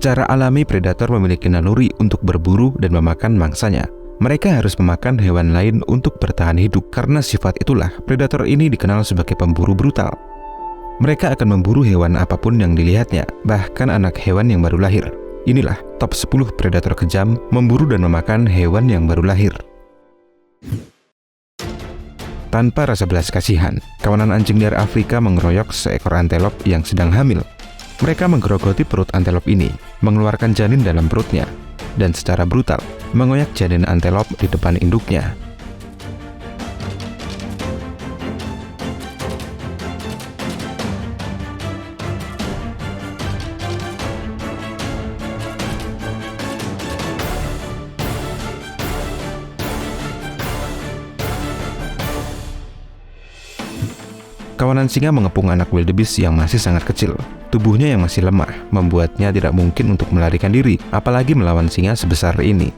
Secara alami, predator memiliki naluri untuk berburu dan memakan mangsanya. Mereka harus memakan hewan lain untuk bertahan hidup. Karena sifat itulah, predator ini dikenal sebagai pemburu brutal. Mereka akan memburu hewan apapun yang dilihatnya, bahkan anak hewan yang baru lahir. Inilah top 10 predator kejam memburu dan memakan hewan yang baru lahir. Tanpa rasa belas kasihan, kawanan anjing liar Afrika mengeroyok seekor antelop yang sedang hamil. Mereka menggerogoti perut antelop ini, mengeluarkan janin dalam perutnya, dan secara brutal mengoyak janin antelop di depan induknya. Kawanan singa mengepung anak wildebeest yang masih sangat kecil. Tubuhnya yang masih lemah membuatnya tidak mungkin untuk melarikan diri, apalagi melawan singa sebesar ini.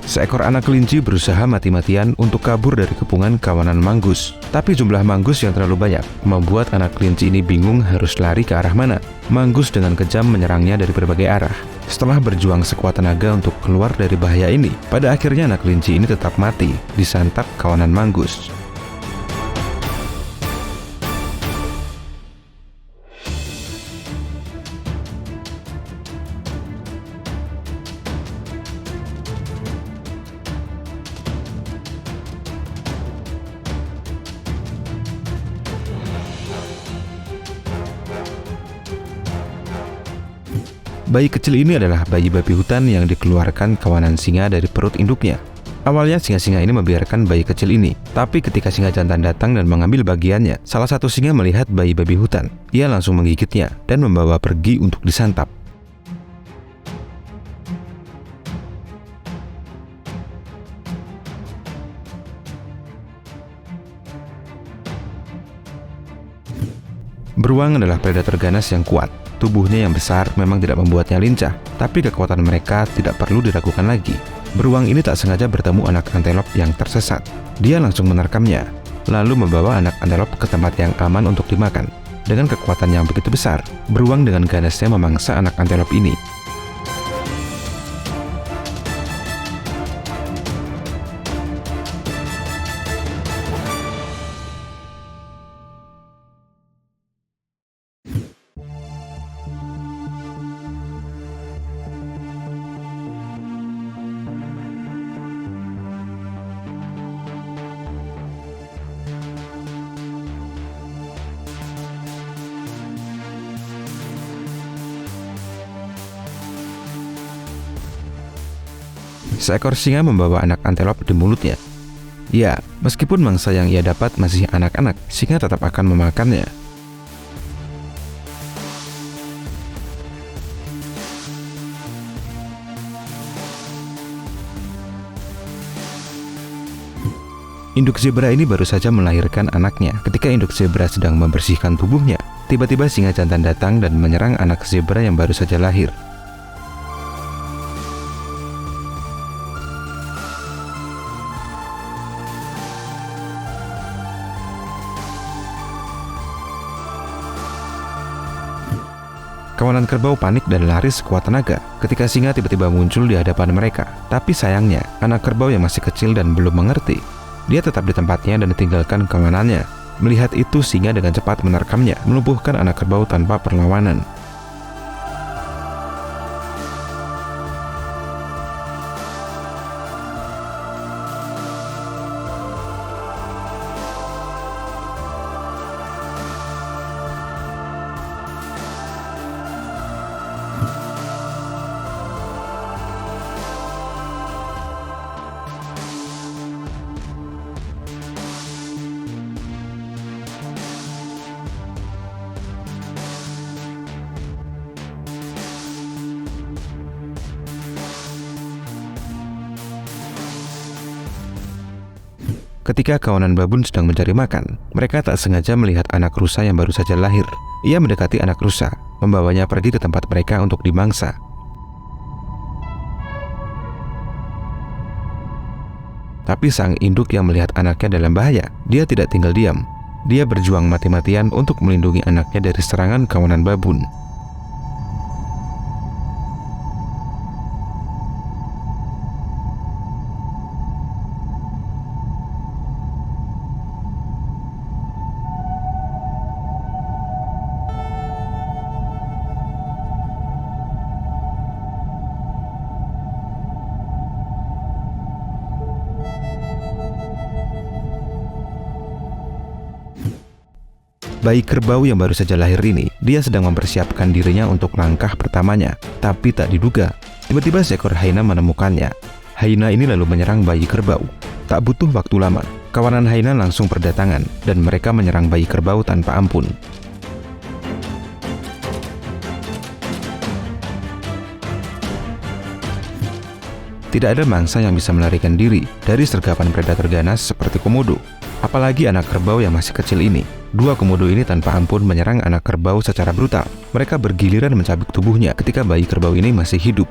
Seekor anak kelinci berusaha mati-matian untuk kabur dari kepungan kawanan manggus. Tapi jumlah manggus yang terlalu banyak membuat anak kelinci ini bingung harus lari ke arah mana. Manggus dengan kejam menyerangnya dari berbagai arah. Setelah berjuang sekuat tenaga untuk keluar dari bahaya ini, pada akhirnya anak kelinci ini tetap mati disantap kawanan manggus. Bayi kecil ini adalah bayi babi hutan yang dikeluarkan kawanan singa dari perut induknya. Awalnya singa-singa ini membiarkan bayi kecil ini, tapi ketika singa jantan datang dan mengambil bagiannya, salah satu singa melihat bayi babi hutan. Ia langsung menggigitnya dan membawa pergi untuk disantap. Beruang adalah predator ganas yang kuat. Tubuhnya yang besar memang tidak membuatnya lincah, tapi kekuatan mereka tidak perlu diragukan lagi. Beruang ini tak sengaja bertemu anak antelop yang tersesat. Dia langsung menerkamnya, lalu membawa anak antelop ke tempat yang aman untuk dimakan. Dengan kekuatan yang begitu besar, beruang dengan ganasnya memangsa anak antelop ini. Seekor singa membawa anak antelop di mulutnya. Ya, meskipun mangsa yang ia dapat masih anak-anak, singa tetap akan memakannya. Induk zebra ini baru saja melahirkan anaknya. Ketika induk zebra sedang membersihkan tubuhnya, tiba-tiba singa jantan datang dan menyerang anak zebra yang baru saja lahir. Kawanan kerbau panik dan lari sekuat tenaga ketika singa tiba-tiba muncul di hadapan mereka. Tapi sayangnya, anak kerbau yang masih kecil dan belum mengerti. Dia tetap di tempatnya dan ditinggalkan kawanannya. Melihat itu, singa dengan cepat menerkamnya, melumpuhkan anak kerbau tanpa perlawanan. Ketika kawanan babun sedang mencari makan, mereka tak sengaja melihat anak rusa yang baru saja lahir. Ia mendekati anak rusa, membawanya pergi ke tempat mereka untuk dimangsa. Tapi sang induk yang melihat anaknya dalam bahaya, dia tidak tinggal diam. Dia berjuang mati-matian untuk melindungi anaknya dari serangan kawanan babun. Bayi kerbau yang baru saja lahir ini, dia sedang mempersiapkan dirinya untuk langkah pertamanya. Tapi tak diduga, tiba-tiba seekor hyena menemukannya. Hyena ini lalu menyerang bayi kerbau. Tak butuh waktu lama, kawanan hyena langsung berdatangan dan mereka menyerang bayi kerbau tanpa ampun. Tidak ada mangsa yang bisa melarikan diri dari sergapan predator ganas seperti komodo. Apalagi anak kerbau yang masih kecil ini. Dua komodo ini tanpa ampun menyerang anak kerbau secara brutal. Mereka bergiliran mencabik tubuhnya ketika bayi kerbau ini masih hidup.